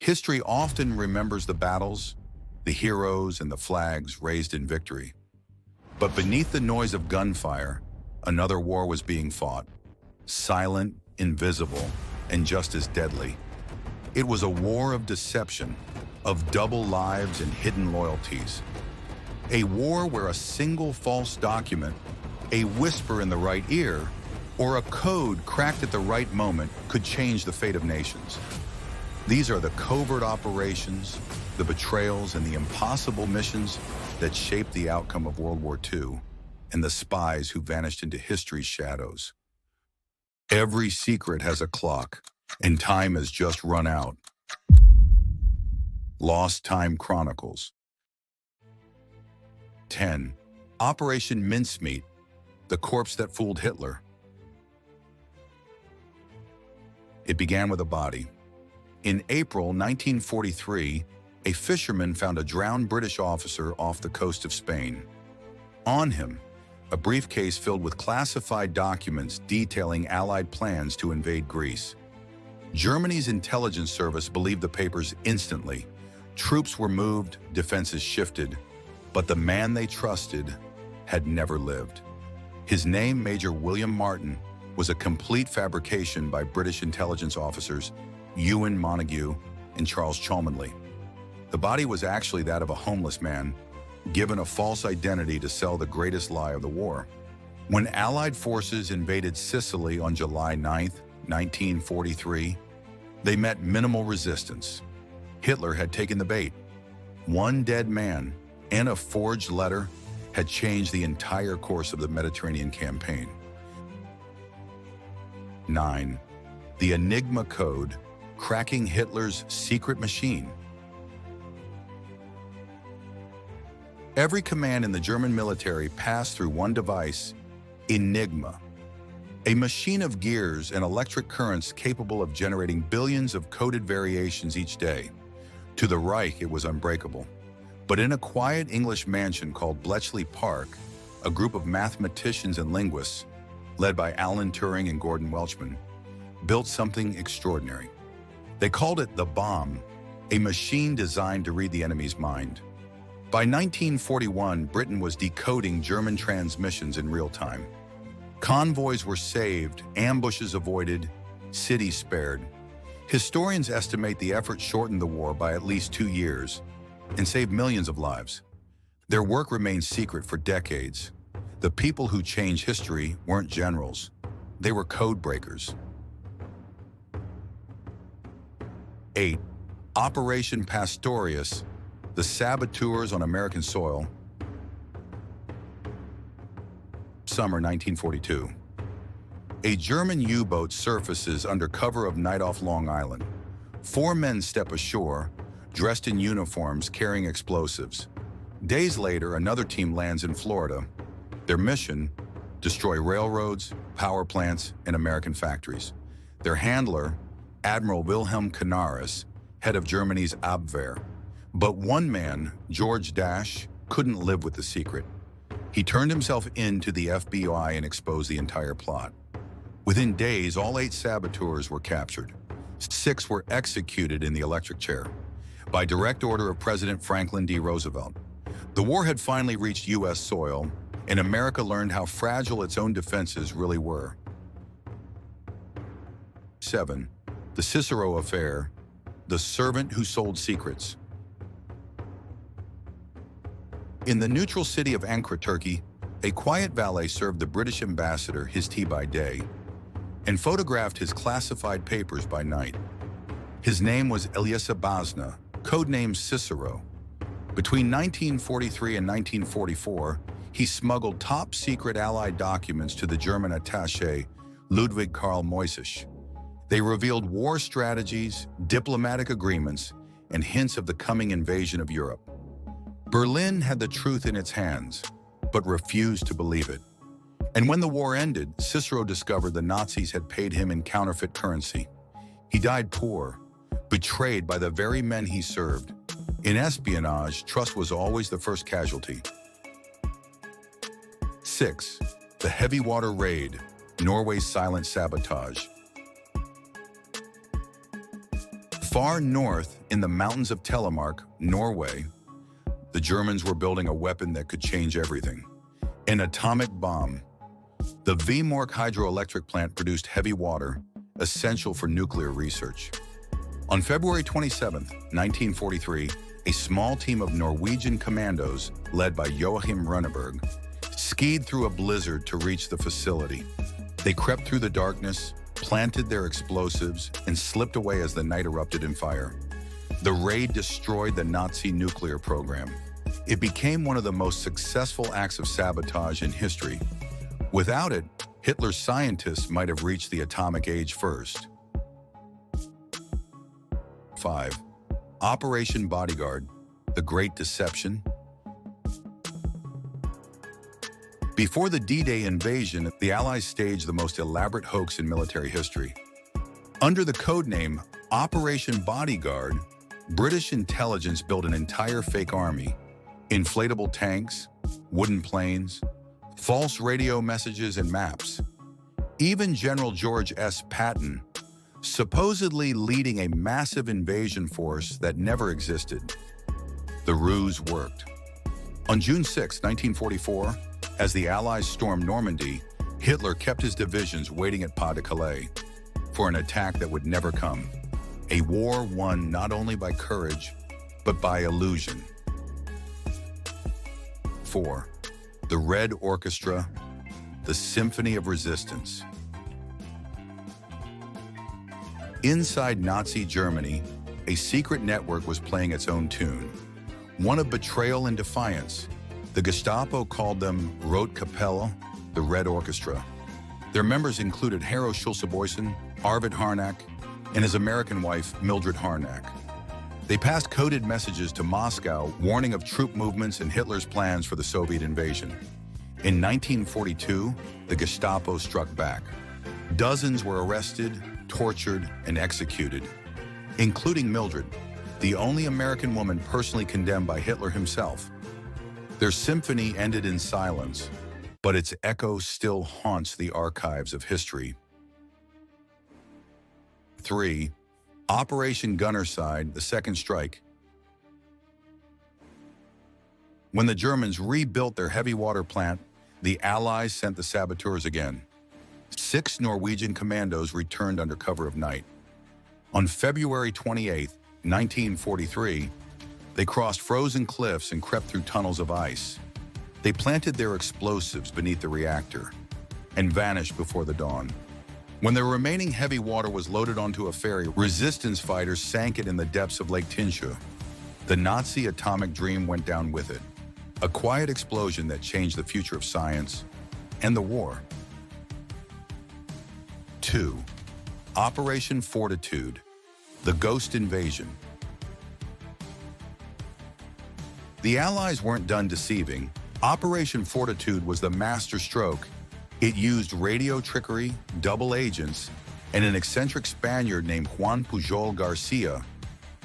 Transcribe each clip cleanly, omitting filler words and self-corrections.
History often remembers the battles, the heroes, and the flags raised in victory. But beneath the noise of gunfire, another war was being fought. Silent, invisible, and just as deadly. It was a war of deception, of double lives and hidden loyalties. A war where a single false document, a whisper in the right ear, or a code cracked at the right moment could change the fate of nations. These are the covert operations, the betrayals, and the impossible missions that shaped the outcome of World War II, and the spies who vanished into history's shadows. Every secret has a clock, and time has just run out. Lost Time Chronicles. 10. Operation Mincemeat, the corpse that fooled Hitler. It began with a body. In April 1943, a fisherman found a drowned British officer off the coast of Spain. On him, a briefcase filled with classified documents detailing Allied plans to invade Greece. Germany's intelligence service believed the papers instantly. Troops were moved, defenses shifted, but the man they trusted had never lived. His name, Major William Martin, was a complete fabrication by British intelligence officers Ewan Montague and Charles Cholmondeley. The body was actually that of a homeless man, given a false identity to sell the greatest lie of the war. When Allied forces invaded Sicily on July 9, 1943, they met minimal resistance. Hitler had taken the bait. One dead man and a forged letter had changed the entire course of the Mediterranean campaign. 9. The Enigma Code, cracking Hitler's secret machine. Every command in the German military passed through one device, Enigma, a machine of gears and electric currents capable of generating billions of coded variations each day. To the Reich, it was unbreakable. But in a quiet English mansion called Bletchley Park, a group of mathematicians and linguists, led by Alan Turing and Gordon Welchman, built something extraordinary. They called it the bomb, a machine designed to read the enemy's mind. By 1941, Britain was decoding German transmissions in real time. Convoys were saved, ambushes avoided, cities spared. Historians estimate the effort shortened the war by at least 2 years and saved millions of lives. Their work remained secret for decades. The people who changed history weren't generals. They were codebreakers. 8. Operation Pastorious, the saboteurs on American soil. Summer 1942. A German U-boat surfaces under cover of night off Long Island. 4 men step ashore, dressed in uniforms carrying explosives. Days later, another team lands in Florida. Their mission: destroy railroads, power plants, and American factories. Their handler, Admiral Wilhelm Canaris, head of Germany's Abwehr. But one man, George Dash, couldn't live with the secret. He turned himself in to the FBI and exposed the entire plot. Within days, all 8 saboteurs were captured. 6 were executed in the electric chair, by direct order of President Franklin D. Roosevelt. The war had finally reached U.S. soil, and America learned how fragile its own defenses really were. 7. The Cicero Affair, the servant who sold secrets. In the neutral city of Ankara, Turkey, a quiet valet served the British ambassador his tea by day and photographed his classified papers by night. His name was Ilyas Abazna, codenamed Cicero. Between 1943 and 1944, he smuggled top-secret Allied documents to the German attaché Ludwig Karl Moisisch. They revealed war strategies, diplomatic agreements, and hints of the coming invasion of Europe. Berlin had the truth in its hands, but refused to believe it. And when the war ended, Cicero discovered the Nazis had paid him in counterfeit currency. He died poor, betrayed by the very men he served. In espionage, trust was always the first casualty. 6. The Heavy Water Raid, Norway's silent sabotage. Far north, in the mountains of Telemark, Norway, the Germans were building a weapon that could change everything. An atomic bomb. The Vemork hydroelectric plant produced heavy water, essential for nuclear research. On February 27, 1943, a small team of Norwegian commandos, led by Joachim Runneberg, skied through a blizzard to reach the facility. They crept through the darkness, planted their explosives, and slipped away as the night erupted in fire. The raid destroyed the Nazi nuclear program. It became one of the most successful acts of sabotage in history. Without it, Hitler's scientists might have reached the atomic age first. 5. Operation Bodyguard, the Great Deception. Before the D-Day invasion, the Allies staged the most elaborate hoax in military history. Under the codename Operation Bodyguard, British intelligence built an entire fake army. Inflatable tanks, wooden planes, false radio messages and maps. Even General George S. Patton, supposedly leading a massive invasion force that never existed. The ruse worked. On June 6, 1944, as the Allies stormed Normandy, Hitler kept his divisions waiting at Pas-de-Calais for an attack that would never come. A war won not only by courage, but by illusion. 4. The Red Orchestra, the Symphony of Resistance. Inside Nazi Germany, a secret network was playing its own tune, one of betrayal and defiance. The Gestapo called them Rotkapelle, the Red Orchestra. Their members included Hero Schulze-Boysen, Arvid Harnack, and his American wife, Mildred Harnack. They passed coded messages to Moscow warning of troop movements and Hitler's plans for the Soviet invasion. In 1942, the Gestapo struck back. Dozens were arrested, tortured, and executed, including Mildred, the only American woman personally condemned by Hitler himself. Their symphony ended in silence, but its echo still haunts the archives of history. 3. Operation Gunnerside, the Second Strike. When the Germans rebuilt their heavy water plant, the Allies sent the saboteurs again. 6 Norwegian commandos returned under cover of night. On February 28, 1943, they crossed frozen cliffs and crept through tunnels of ice. They planted their explosives beneath the reactor and vanished before the dawn. When the remaining heavy water was loaded onto a ferry, resistance fighters sank it in the depths of Lake Tinshu. The Nazi atomic dream went down with it, a quiet explosion that changed the future of science and the war. 2. Operation Fortitude, the Ghost Invasion. The Allies weren't done deceiving. Operation Fortitude was the master stroke. It used radio trickery, double agents, and an eccentric Spaniard named Juan Pujol Garcia,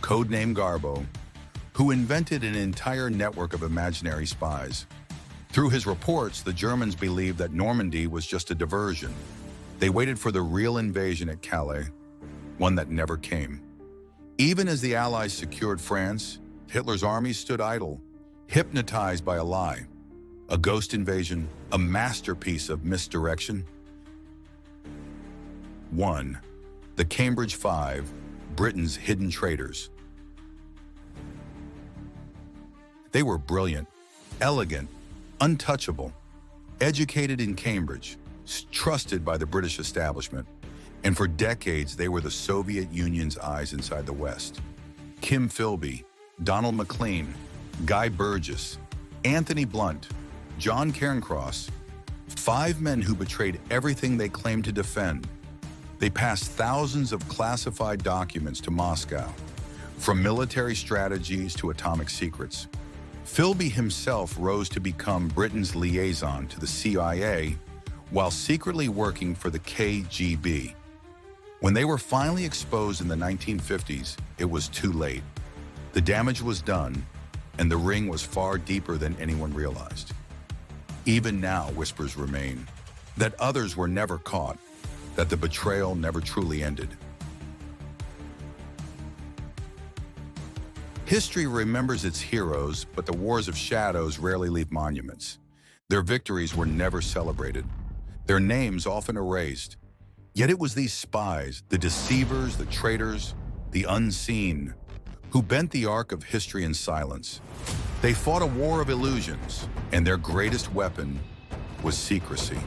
codenamed Garbo, who invented an entire network of imaginary spies. Through his reports, the Germans believed that Normandy was just a diversion. They waited for the real invasion at Calais, one that never came. Even as the Allies secured France, Hitler's armies stood idle, hypnotized by a lie. A ghost invasion, a masterpiece of misdirection. 1. The Cambridge Five, Britain's hidden traitors. They were brilliant, elegant, untouchable, educated in Cambridge, trusted by the British establishment, and for decades they were the Soviet Union's eyes inside the West. Kim Philby, Donald MacLean, Guy Burgess, Anthony Blunt, John Cairncross, 5 men who betrayed everything they claimed to defend. They passed thousands of classified documents to Moscow, from military strategies to atomic secrets. Philby himself rose to become Britain's liaison to the CIA while secretly working for the KGB. When they were finally exposed in the 1950s, it was too late. The damage was done, and the ring was far deeper than anyone realized. Even now, whispers remain that others were never caught, that the betrayal never truly ended. History remembers its heroes, but the wars of shadows rarely leave monuments. Their victories were never celebrated, their names often erased. Yet it was these spies, the deceivers, the traitors, the unseen, who bent the arc of history in silence. They fought a war of illusions, and their greatest weapon was secrecy.